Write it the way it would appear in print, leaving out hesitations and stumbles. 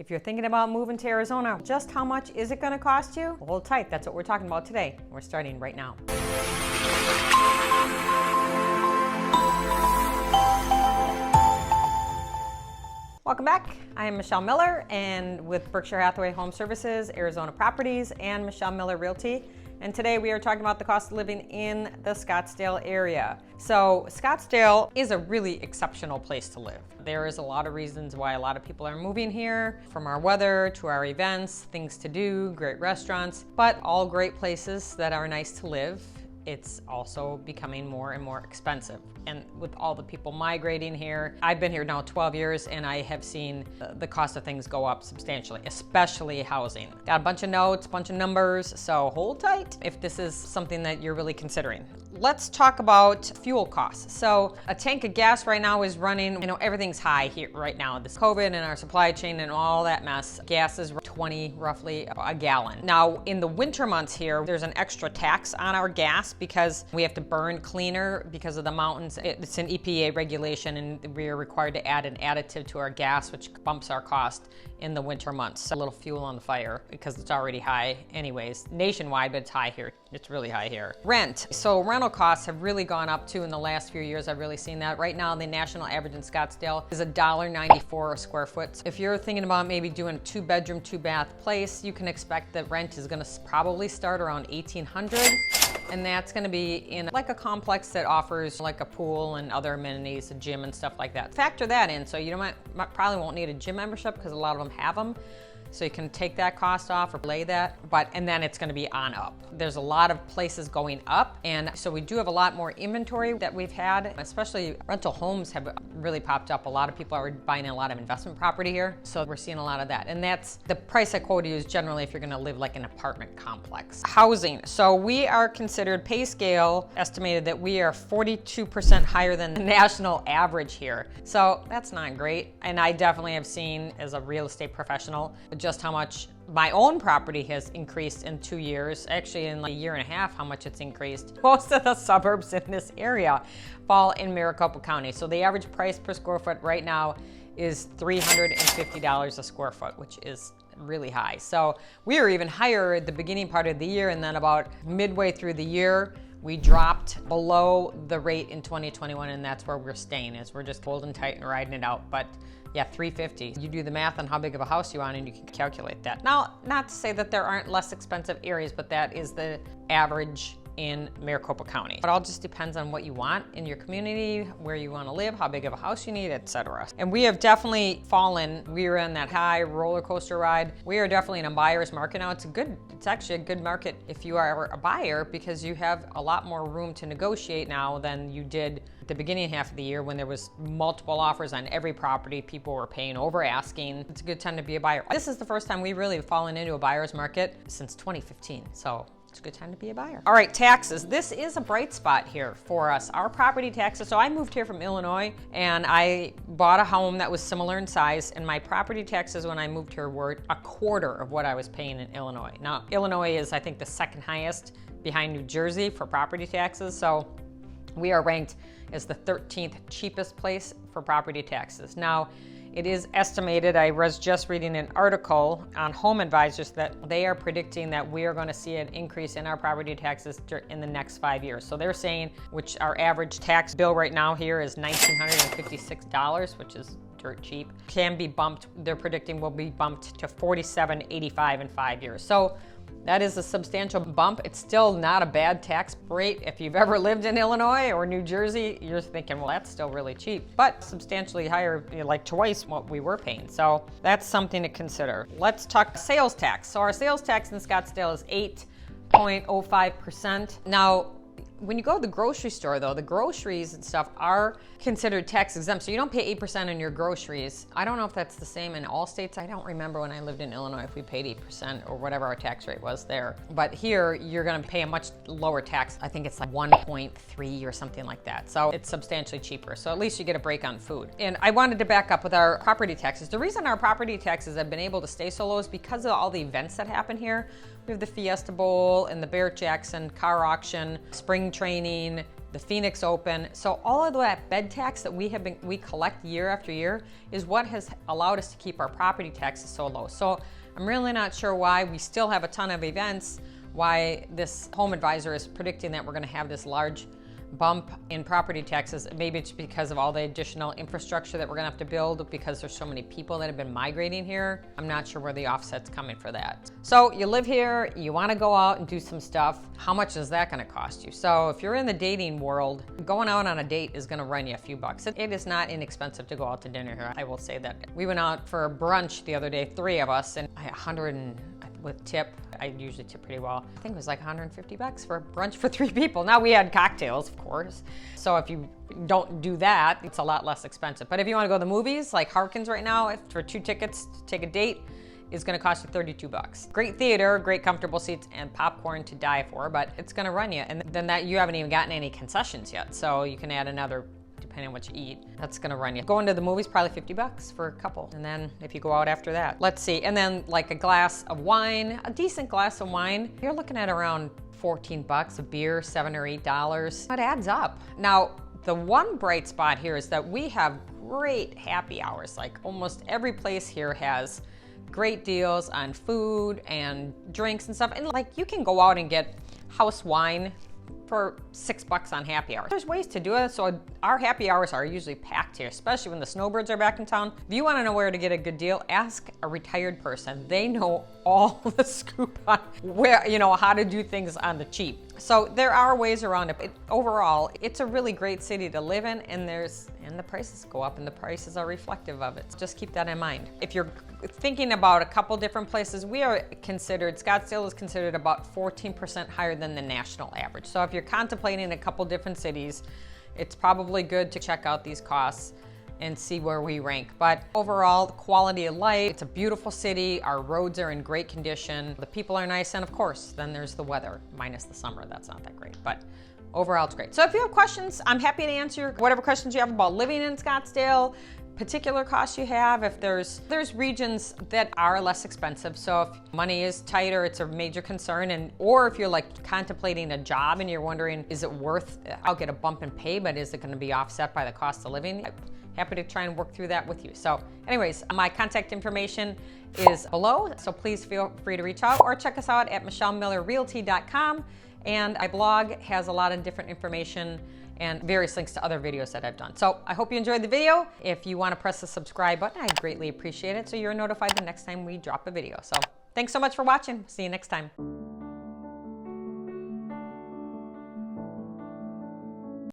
If you're thinking about moving to Arizona, just how much is it going to cost you? Well, hold tight, that's what we're talking about today. We're starting right now. Welcome back. I am Michelle Miller and with Berkshire Hathaway Home Services, Arizona Properties, and Michelle Miller Realty. And today we are talking about the cost of living in the Scottsdale area. So Scottsdale is a really exceptional place to live. There is a lot of reasons why a lot of people are moving here, from our weather to our events, things to do, great restaurants, but all great places that are nice to live. It's also becoming more and more expensive. And with all the people migrating here, I've been here now 12 years and I have seen the cost of things go up substantially, especially housing. Got a bunch of notes, bunch of numbers, so hold tight if this is something that you're really considering. Let's talk about fuel costs. So a tank of gas right now is running, everything's high here right now. This COVID and our supply chain and all that mess, gas is 20 roughly a gallon. Now in the winter months here, there's an extra tax on our gas because we have to burn cleaner because of the mountains. It's an EPA regulation and we are required to add an additive to our gas, which bumps our cost in the winter months. So a little fuel on the fire because it's already high anyways, nationwide, but it's high here. It's really high here. Rent. So rental costs have really gone up too in the last few years. I've really seen that. Right now, the national average in Scottsdale is $1.94 a square foot. If you're thinking about maybe doing a 2-bedroom, 2-bath place, you can expect that rent is gonna probably start around $1,800. And that's gonna be in like a complex that offers like a pool and other amenities, a gym and stuff like that. Factor that in, so you probably won't need a gym membership because a lot of them have them. So you can take that cost off or lay that, and then it's gonna be on up. There's a lot of places going up, and so we do have a lot more inventory that we've had, especially rental homes have really popped up. A lot of people are buying a lot of investment property here, so we're seeing a lot of that. And that's, the price I quoted you is generally if you're gonna live like an apartment complex. Housing, so we are considered, pay scale estimated that we are 42% higher than the national average here. So that's not great. And I definitely have seen, as a real estate professional, just how much my own property has increased in 2 years, actually in like a year and a half, how much it's increased. Most of the suburbs in this area fall in Maricopa County. So the average price per square foot right now is $350 a square foot, which is really high. So we were even higher at the beginning part of the year, and then about midway through the year, we dropped below the rate in 2021, and that's where we're staying, is we're just holding tight and riding it out. But yeah, $350. You do the math on how big of a house you want and you can calculate that. Now, not to say that there aren't less expensive areas, but that is the average in Maricopa County. It all just depends on what you want in your community, where you want to live, how big of a house you need, etc. And we have definitely fallen. We were in that high roller coaster ride. We are definitely in a buyer's market now. It's actually a good market if you are a buyer because you have a lot more room to negotiate now than you did at the beginning half of the year when there was multiple offers on every property. People were paying over asking. It's a good time to be a buyer. This is the first time we've really fallen into a buyer's market since 2015. So it's a good time to be a buyer. All right, taxes. This is a bright spot here for us. Our property taxes, so I moved here from Illinois and I bought a home that was similar in size, and my property taxes when I moved here were a quarter of what I was paying in Illinois. Now, Illinois is, I think, the second highest behind New Jersey for property taxes, so we are ranked as the 13th cheapest place for property taxes. Now, it is estimated, I was just reading an article on Home Advisors that they are predicting that we are going to see an increase in our property taxes in the next 5 years. So they're saying, which our average tax bill right now here is $1,956, which is dirt cheap, can be bumped, they're predicting will be bumped to $47.85 in 5 years. So that is a substantial bump. It's still not a bad tax rate. If you've ever lived in Illinois or New Jersey, you're thinking, well, that's still really cheap, but substantially higher, like twice what we were paying. So that's something to consider. Let's talk sales tax. So our sales tax in Scottsdale is 8.05%. Now, when you go to the grocery store though, the groceries and stuff are considered tax exempt. So you don't pay 8% on your groceries. I don't know if that's the same in all states. I don't remember when I lived in Illinois if we paid 8% or whatever our tax rate was there. But here you're gonna pay a much lower tax. I think it's like 1.3 or something like that. So it's substantially cheaper. So at least you get a break on food. And I wanted to back up with our property taxes. The reason our property taxes have been able to stay so low is because of all the events that happen here. We have the Fiesta Bowl and the Barrett Jackson car auction, spring training, the Phoenix Open. So all of that bed tax that we collect year after year is what has allowed us to keep our property taxes so low. So I'm really not sure why we still have a ton of events, why this home advisor is predicting that we're going to have this large bump in property taxes. Maybe it's because of all the additional infrastructure that we're gonna have to build because there's so many people that have been migrating here. I'm not sure where the offset's coming for that. So you live here, you wanna go out and do some stuff. How much is that gonna cost you? So if you're in the dating world, going out on a date is gonna run you a few bucks. It is not inexpensive to go out to dinner here. I will say that. We went out for brunch the other day, 3 of us, and with tip. I usually tip pretty well. I think it was like 150 bucks for brunch for 3 people. Now we had cocktails, of course. So if you don't do that, it's a lot less expensive. But if you want to go to the movies, like Harkins right now, for 2 tickets to take a date, is going to cost you 32 bucks. Great theater, great comfortable seats, and popcorn to die for, but it's going to run you. And then that you haven't even gotten any concessions yet. So you can add another, depending on what you eat, that's gonna run you. Going to the movies, probably 50 bucks for a couple. And then if you go out after that, let's see. And then like a glass of wine, a decent glass of wine, you're looking at around 14 bucks, a beer, $7 or $8. It adds up. Now, the one bright spot here is that we have great happy hours. Like almost every place here has great deals on food and drinks and stuff. And like you can go out and get house wine for $6 on happy hours. There's ways to do it, so our happy hours are usually packed here, especially when the snowbirds are back in town. If you want to know where to get a good deal, ask a retired person. They know all the scoop on where, how to do things on the cheap. So there are ways around it. Overall, it's a really great city to live in, and the prices go up, and the prices are reflective of it. So just keep that in mind. If you're thinking about a couple different places, Scottsdale is considered about 14% higher than the national average. So if you're contemplating a couple different cities, it's probably good to check out these costs and see where we rank. But overall, the quality of life, it's a beautiful city. Our roads are in great condition. The people are nice. And of course, then there's the weather, minus the summer. That's not that great, but overall, it's great. So if you have questions, I'm happy to answer whatever questions you have about living in Scottsdale, particular costs you have. If there's regions that are less expensive. So if money is tighter, it's a major concern. Or if you're like contemplating a job and you're wondering, is it worth, I'll get a bump in pay, but is it gonna be offset by the cost of living? Happy to try and work through that with you. So anyways, my contact information is below, so please feel free to reach out or check us out at michellemillerrealty.com. And my blog has a lot of different information and various links to other videos that I've done. So I hope you enjoyed the video. If you want to press the subscribe button, I'd greatly appreciate it so you're notified the next time we drop a video. So thanks so much for watching. See you next time.